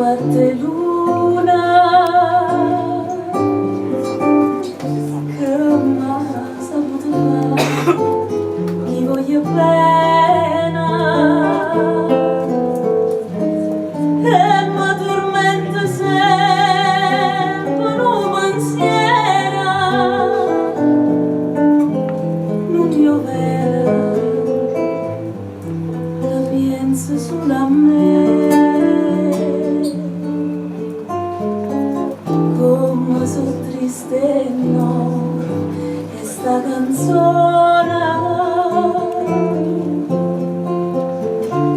guarda luna che m'ha saputo fare, mi voglio bene e mi tormenta sempre un pensiero, non piovere, la pensa solo a me. Come sono triste no, questa canzone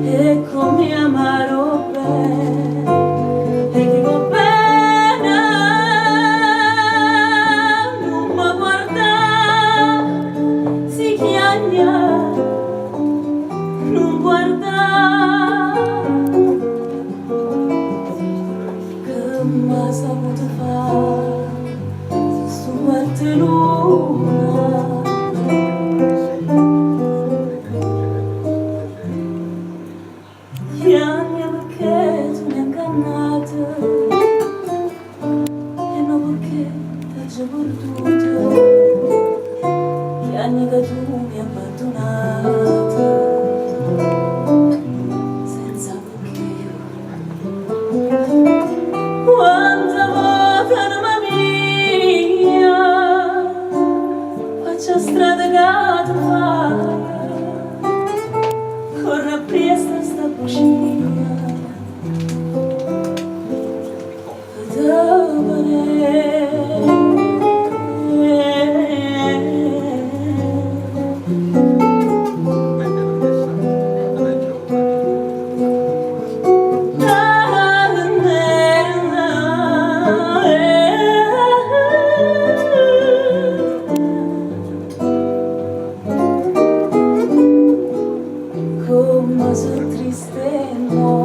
e come amaro bene e chi va bene non mi guarda, si chiagna non guarda che m'ha saputo fare su quante luna piagna perché tu mi hai ingannato e non perché ti ho già perduto, piagna che tu mi hai abbandonato senza perché. Quanta volta anima mia faccio strada che tu fai, corre appresso sta cucina come sono triste no.